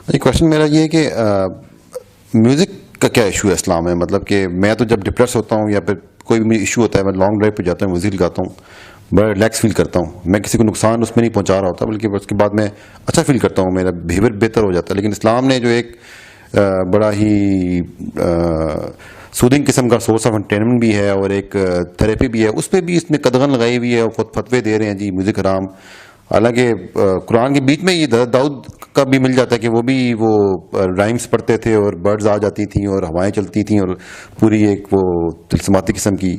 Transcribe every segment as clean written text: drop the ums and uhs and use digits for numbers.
یہ کوشچن میرا یہ ہے کہ میوزک کا کیا ایشو ہے اسلام میں؟ مطلب کہ میں تو جب ڈپریس ہوتا ہوں یا پھر کوئی بھی ایشو ہوتا ہے، میں لانگ ڈرائیو پہ جاتا ہوں، میوزک لگاتا ہوں، بڑا ریلیکس فیل کرتا ہوں. میں کسی کو نقصان اس میں نہیں پہنچا رہا ہوتا، بلکہ اس کے بعد میں اچھا فیل کرتا ہوں، میرا بیہیویئر بہتر ہو جاتا ہے. لیکن اسلام نے جو ایک بڑا ہی سودنگ قسم کا سورس آف انٹرٹینمنٹ بھی ہے اور ایک تھراپی بھی ہے، اس پہ بھی اس نے قدغن لگائی ہوئی ہے اور خود فتوے دے رہے ہیں جی میوزک حرام. حالانکہ قرآن کے بیچ میں یہ داؤد کا بھی مل جاتا ہے کہ وہ بھی وہ رائمز پڑھتے تھے اور برڈز آ جاتی تھیں اور ہوائیں چلتی تھیں اور پوری ایک وہ تلسماتی قسم کی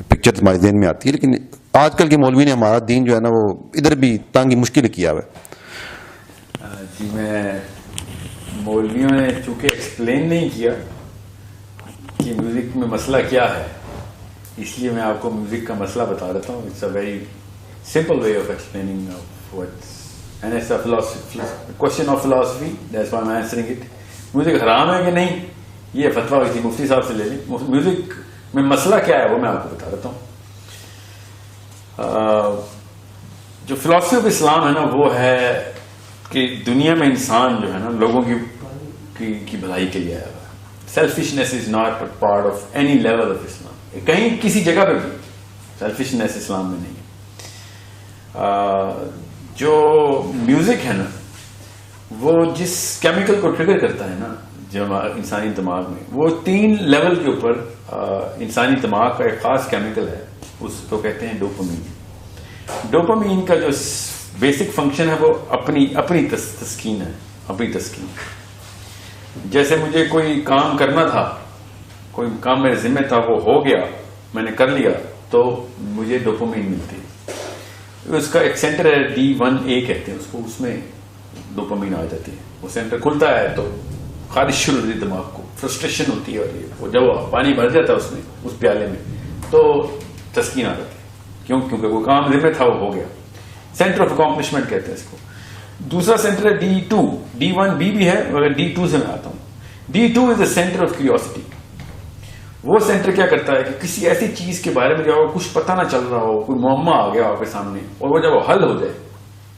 پکچر ہمارے ذہن میں آتی ہے. لیکن آج کل کے مولوی نے ہمارا دین جو ہے نا وہ ادھر بھی تنگ مشکل کیا ہوا ہے. جی میں مولویوں نے چونکہ ایکسپلین نہیں کیا کہ میوزک میں مسئلہ کیا ہے، اس لیے میں آپ کو میوزک کا مسئلہ بتا دیتا ہوں. It's a very simple way of explaining what's, and it's a question of philosophy, that's why I'm answering it. Music حرام ہے کہ نہیں، یہ فتویٰ ہوئی تھی مفتی صاحب سے لے لیں. میوزک میں مسئلہ کیا ہے وہ میں آپ کو بتا دیتا ہوں. جو فلاسفی آف اسلام ہے نا وہ ہے کہ دنیا میں انسان جو ہے نا لوگوں کی بھلائی کے لیے آیا ہوا ہے. Selfishness is not part of any level of Islam. کہیں کسی جگہ پہ بھی سیلفشنیس اسلام میں نہیں ہے. جو میوزک ہے نا وہ جس کیمیکل کو ٹریگر کرتا ہے نا جو انسانی دماغ میں، وہ 3 لیول کے اوپر انسانی دماغ کا ایک خاص کیمیکل ہے، اس کو کہتے ہیں ڈوپامین. ڈوپامین کا جو بیسک فنکشن ہے وہ اپنی تسکین ہے، اپنی تسکین. جیسے مجھے کوئی کام کرنا تھا، کوئی کام میرے ذمہ تھا، وہ ہو گیا، میں نے کر لیا تو مجھے ڈوپامین ملتی ہے. اس کا ایک سینٹر ہے D1A کہتے ہیں اس کو، اس میں ڈوپامین آ جاتی ہے. وہ سینٹر کھلتا ہے تو خارش شروع ہوتی ہے دماغ کو، فرسٹریشن ہوتی ہے اور وہ جب پانی بھر جاتا ہے اس میں اس پیالے میں تو تسکین آ جاتی ہے. کیونکہ وہ کام ذمہ تھا وہ ہو گیا. سینٹر آف اکامپلشمنٹ کہتے ہیں اس کو. دوسرا سینٹر ہے D2. D1B بھی ہے مگر D2 سے میں آتا ہوں. D2 is a centre of curiosity. وہ سینٹر کیا کرتا ہے کہ کسی ایسی چیز کے بارے میں جب کچھ پتہ نہ چل رہا ہو، کوئی معمہ آ گیا آپ کے سامنے اور وہ جب حل ہو جائے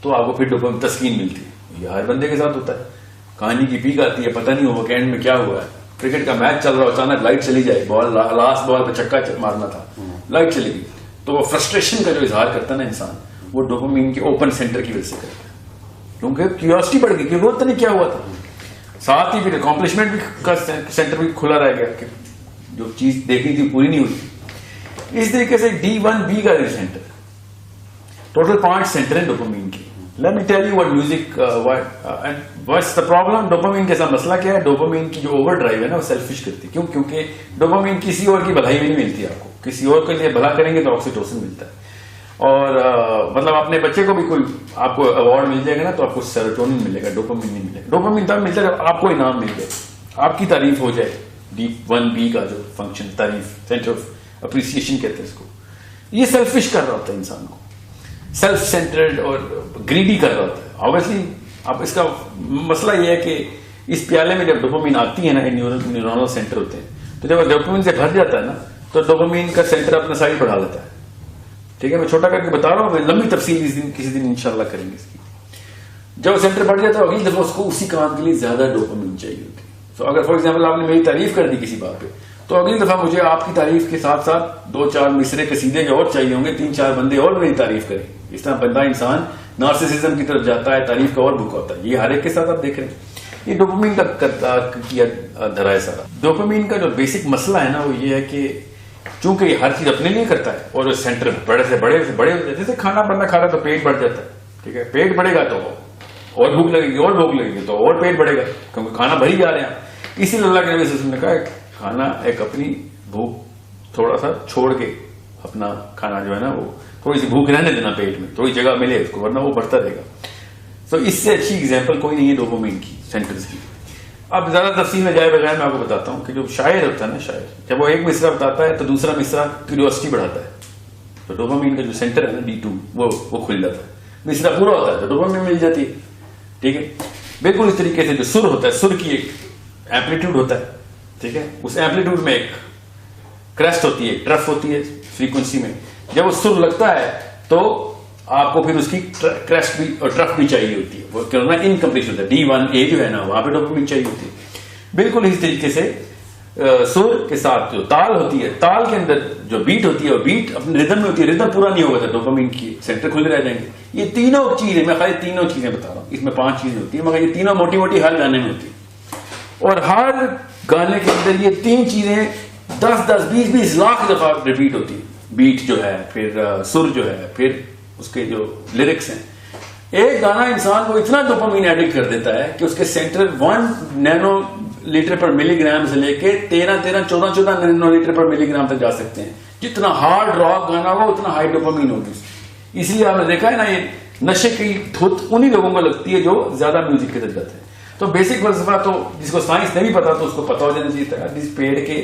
تو آپ کو پھر ڈوپامین تسکین ملتی ہے. یہ ہر بندے کے ساتھ ہوتا ہے. کہانی کی پیک آتی ہے، پتہ نہیں ہو کہ اینڈ میں کیا ہوا ہے. کرکٹ کا میچ چل رہا ہو، اچانک لائٹ چلی جائے، بال لاسٹ بال پہ چھکا مارنا تھا، لائٹ چلی گئی، تو وہ فرسٹریشن کا جو اظہار کرتا ہے نا انسان، وہ ڈوپامین کے اوپن سینٹر کی وجہ سے کرتا ہے. کیونکہ کیوریوسٹی بڑھ گئی کہ وہ پتہ نہیں کیا ہوا تھا. ساتھ ہی پھر اکامپلشمنٹ بھی کا سینٹر بھی کھلا رہ گیا کہ جو چیز دیکھنی تھی پوری نہیں ہوئی. اس طریقے سے D1B کا جو سینٹر، ٹوٹل 5 سینٹر ہیں ڈوپامین کی. Let me tell you what music what's the problem. Dopamine کے ساتھ مسئلہ کیا ہے؟ ڈوپامین کی جو اوور ڈرائیو ہے نا وہ سیلفش کرتی ہے. کیوں؟ کیونکہ ڈوپامین کسی اور کی بھلائی بھی نہیں ملتی. آپ کو کسی اور کے لیے بھلا کریں گے تو آکسیٹوسن ملتا ہے. اور مطلب اپنے بچے کو بھی کوئی آپ کو ایوارڈ مل جائے گا نا تو آپ کو سیروٹونین ملے گا، ڈوپامین نہیں ملے گا. ڈوپامین تب ملتا ہے جب آپ کو انعام مل جائے، آپ کی تعریف ہو جائے. D1B کا جو فنکشن تعریف، سینٹر آف اپریسیشن کہتے ہیں اس کو. یہ سیلفش کر رہا ہوتا ہے انسان کو، سیلف سینٹرڈ اور گریڈی کر رہا ہوتا ہے. آبویسلی اب اس کا مسئلہ یہ ہے کہ اس پیالے میں جب ڈوپامین آتی ہے نا، نیورونل سینٹر ہوتے ہیں، تو جب ڈوپامین سے بھر جاتا ہے نا تو ڈوپامین کا سینٹر اپنا سائز بڑھا لیتا ہے. ٹھیک ہے، میں چھوٹا کر کے بتا رہا ہوں، لمبی تفصیل کسی دن انشاءاللہ کریں گے اس کی. جب وہ سینٹر بڑھ جاتا ہے اگلی دفعہ اس کو اسی کام کے لیے زیادہ ڈوپامین چاہیے ہوتی ہے. تو اگر فار ایگزامپل آپ نے میری تعریف کر دی کسی بات پہ، تو اگلی دفعہ مجھے آپ کی تعریف کے ساتھ ساتھ 2-4 مصرے قصیدے جو اور چاہیے ہوں گے، 3-4 بندے اور میری تعریف کریں. اس طرح بندہ انسان نارسسزم کی طرف جاتا ہے، تعریف کا اور بھوکا ہوتا ہے. یہ ہر ایک کے ساتھ آپ دیکھ رہے ہیں. یہ ڈوپامین کا کیا دھرا ہے سارا. ڈوپامین کا جو بیسک مسئلہ ہے نا وہ یہ ہے کہ چونکہ یہ ہر چیز اپنے لیے کرتا ہے اور سینٹر بڑے سے بڑے جیسے کھانا بندہ کھا رہا ہے تو پیٹ بڑھ جاتا ہے. ٹھیک ہے، پیٹ بڑھے گا تو اور بھوک لگے گی، اور بھوک لگے گی تو اور پیٹ بڑھے گا، کیونکہ کھانا بھری جا رہے ہیں. اسی لیے اللہ کے نبی صلی اللہ علیہ وسلم نے کہا کھانا ایک اپنی بھوک تھوڑا سا چھوڑ کے اپنا کھانا جو ہے نا وہ تھوڑی سی بھوک رہنے دینا پیٹ میں، تھوڑی جگہ ملے اس کو، ورنہ وہ بڑھتا رہے گا. تو اس سے اچھی اگزامپل کوئی نہیں ہے ڈوپامین کی سینٹرز کی. اب زیادہ تفصیل میں جائے بغیر میں آپ کو بتاتا ہوں کہ جو شاعر ہوتا ہے نا، شاعر جب وہ ایک مصرع بتاتا ہے تو دوسرا مصرع کیوریوسٹی بڑھاتا ہے. تو ڈوپامین کا جو سینٹر ہے نا D2 وہ کھل جاتا ہے. مصرع پورا ہوتا ہے تو ڈوپامین مل جاتی ہے. ٹھیک ہے، بالکل اس طریقے سے جو سر ہوتا ہے، سر کی ایک ایمپلیٹیوڈ ہوتا ہے. ٹھیک ہے، اس ایمپلیٹیوڈ میں ایک کریسٹ ہوتی ہے، ٹرف ہوتی ہے فریکوینسی میں. جب وہ سر لگتا ہے تو آپ کو پھر اس کی کریسٹ بھی اور ٹرف بھی چاہیے ہوتی ہے, وہ انکمپلیٹ ہوتا ہے. D1A جو ہے نا وہاں پہ ڈوپامین چاہیے ہوتی ہے. بالکل اسی طریقے سے سر کے ساتھ جو تال ہوتی ہے, تال کے اندر جو بیٹ ہوتی ہے وہ بیٹ اپنے ردم میں ہوتی ہے, ردم پورا نہیں ہوگا تو ڈوپامین کی سینٹر کھلے رہ جائیں گے. یہ تینوں چیزیں, میں خالی تینوں چیزیں بتا رہا ہوں, اس میں 5 چیزیں ہوتی ہیں مگر یہ تینوں موٹی موٹی ہر گانے میں ہوتی ہیں, اور ہر گانے کے اندر یہ 3 چیزیں 10-20 لاکھ دفعہ ریپیٹ ہوتی ہے. بیٹ جو ہے, پھر سر جو ہے, پھر اس کے جو لیرکس ہیں. ایک گانا انسان کو اتنا ڈوپامین ایڈکٹ کر دیتا ہے کہ اس کے سینٹر 1 نینو لیٹر پر ملی گرام سے لے کے 13-14 نینو لیٹر پر ملی گرام تک جا سکتے ہیں. جتنا ہارڈ راک گانا ہوگا اتنا ہائی ڈوپامین ہوگی. اس لیے آپ نے دیکھا ہے نا, یہ نشے کی دھت انہی لوگوں کو لگتی ہے جو زیادہ میوزک کے تجربات ہیں. تو بیسک فلسفہ تو جس کو سائنس نہیں پتا تو اس کو پتا ہو جانا چاہیے تھا. جس پیڑ کے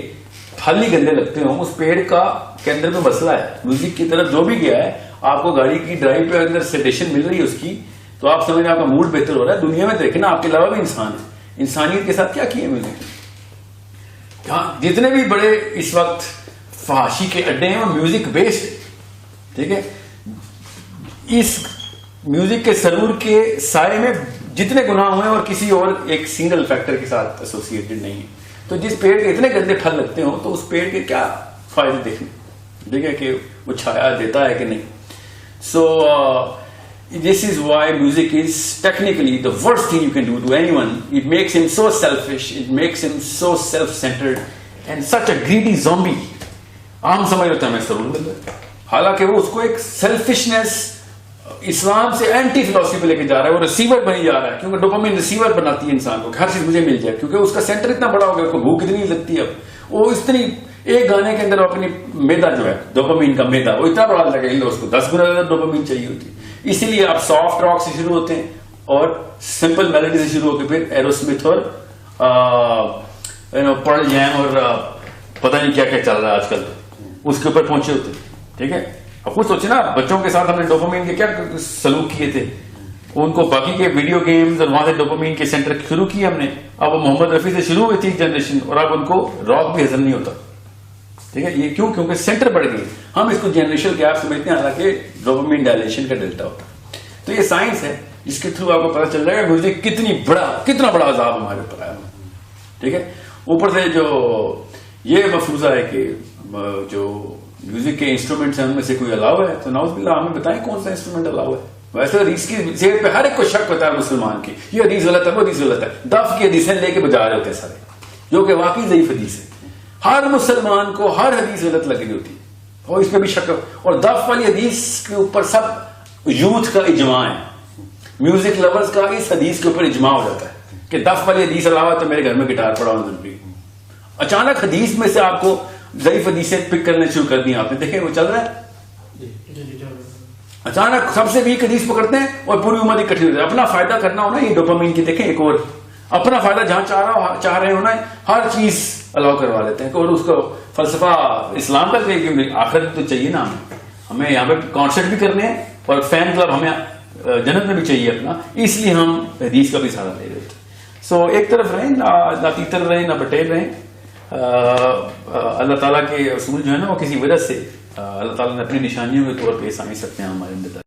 پھل ہی گندے لگتے ہوں, اس پیڑ کا کے اندر میں مسئلہ ہے. میوزک کی طرف جو بھی گیا ہے, آپ کو گاڑی کی ڈرائیو پہ اندر سیڈیشن مل رہی ہے اس کی, تو آپ سمجھ آپ کا موڈ بہتر ہو رہا ہے. دنیا میں دیکھیں نا, آپ کے علاوہ بھی انسان ہے, انسانیت کے ساتھ کیا کیا میوزک. جتنے بھی بڑے اس وقت فحاشی کے اڈے ہیں وہ میوزک بیسڈ. ٹھیک ہے, اس میوزک کے سرور کے سائے میں جتنے گناہ ہوئے اور کسی اور ایک سنگل فیکٹر کے ساتھ ایسوسیٹڈ نہیں ہے. تو جس پیڑ کے اتنے گندے پھل لگتے ہوں تو اس پیڑ کے کیا فائدے دیکھنے, ٹھیک ہے, کہ وہ چھایا دیتا ہے کہ نہیں. سو this is why music is technically the worst thing you can do to anyone. It makes him so selfish, it makes him so self-centered and such a greedy zombie. عام سمجھ ہوتا ہے میں ضرور مل رہا ہے, حالانکہ وہ اس کو ایک سیلفشنس اسلام سے اینٹی فلسفی پہ لے کے جا رہا ہے. وہ ریسیور بنی جا رہا ہے, کیونکہ ڈوپامین ریسیور بناتی ہے انسان کو, ہر چیز مجھے مل جائے, کیونکہ اس کا سینٹر اتنا بڑا ہو گیا, اس کو بھوک اتنی لگتی ہے. اب وہ اتنی ایک گانے کے اندر اپنی میدا جو ہے ڈوپامین کا میدا وہ اتنا بڑا لگے گا, اس کو 10 گنا زیادہ ڈوپامین چاہیے ہوتی ہے. اسی لیے آپ سافٹ راک سے شروع ہوتے ہیں اور سمپل میلوڈی سے شروع ہو کے پھر ایروسمتھ اور پرل جیم اور پتہ نہیں کیا کیا چل رہا ہے آج کل, اس کے اوپر پہنچے ہوتے ہیں. ٹھیک ہے, اب خود سوچے نا, بچوں کے ساتھ ہم نے ڈوپامین کے کیا سلوک کیے تھے, ان کو باقی کے ویڈیو گیمز اور وہاں سے ڈوپامین کے سینٹر شروع کیے ہم نے. اب وہ محمد رفیع سے شروع ہوئی تھی جنریشن, اور اب ان کو راک بھی ہضم نہیں ہوتا. ٹھیک ہے, یہ کیوں, کیونکہ سینٹر بڑھ گئی. ہم اس کو جنریشن گیپ سمجھتے ہیں, حالانکہ ڈوپامین ڈائلیشن کا ڈیلٹا ہوتا ہے. تو یہ سائنس ہے جس کے تھرو آپ کو پتا چل جائے گا میوزک کتنا بڑا عذاب ہمارے اوپر آیا. ٹھیک ہے, اوپر سے جو یہ مفروضہ ہے کہ جو میوزک کے انسٹرومنٹس ہیں ان میں سے کوئی الاؤ ہے, تو نعوذ باللہ ہمیں بتائیں کون سا انسٹرومنٹ الاؤ ہے. ویسے حدیث کی ذہن پہ ہر ایک کو شک ہوتا ہے مسلمان کی, یہ حدیث غلط ہے, وہ حدیث غلط ہے. دف کی حدیثیں لے کے بجا رہے ہوتے ہیں سارے, جو کہ واقعی ضعیف حدیث ہے. ہر مسلمان کو ہر حدیث غلط لگ رہی ہوتی ہے, اور اس میں بھی شک. اور دف والی حدیث کے اوپر سب یوتھ کا اجماع ہے, میوزک لورز کا اس حدیث کے اوپر اجماع ہو جاتا ہے کہ دف والی حدیث علاوہ تو میرے گھر میں گٹار پڑا ہونا ضروری. اچانک حدیث میں سے آپ کو ضعیف حدیثیں پک کرنے شروع کر دی, آپ نے دیکھیں وہ چل رہا ہے. اچانک سب سے ویک حدیث پکڑتے ہیں اور پوری امت اکٹھی ہو جائے. اپنا فائدہ کرنا ہونا, یہ ڈوپامین کی دیکھیں ایک اور اپنا فائدہ جہاں چاہ رہے ہونا, ہر چیز الاؤ کروا لیتے ہیں. اور اس کو فلسفہ اسلام کا کہ آخرت تو چاہیے نا, ہمیں یہاں پہ کانسرٹ بھی کرنے ہیں اور فین کلب ہمیں جنت میں بھی چاہیے اپنا, اس لیے ہم حدیث کا بھی سہارا لے رہے تھے. سو ایک طرف رہیں, نہ تیتر رہیں نہ بٹیر رہیں. اللہ تعالیٰ کے اصول جو ہے نا وہ کسی وجہ سے اللہ تعالیٰ نے اپنی نشانیوں کے طور پہ سمجھ سکتے ہیں ہمارے اندر.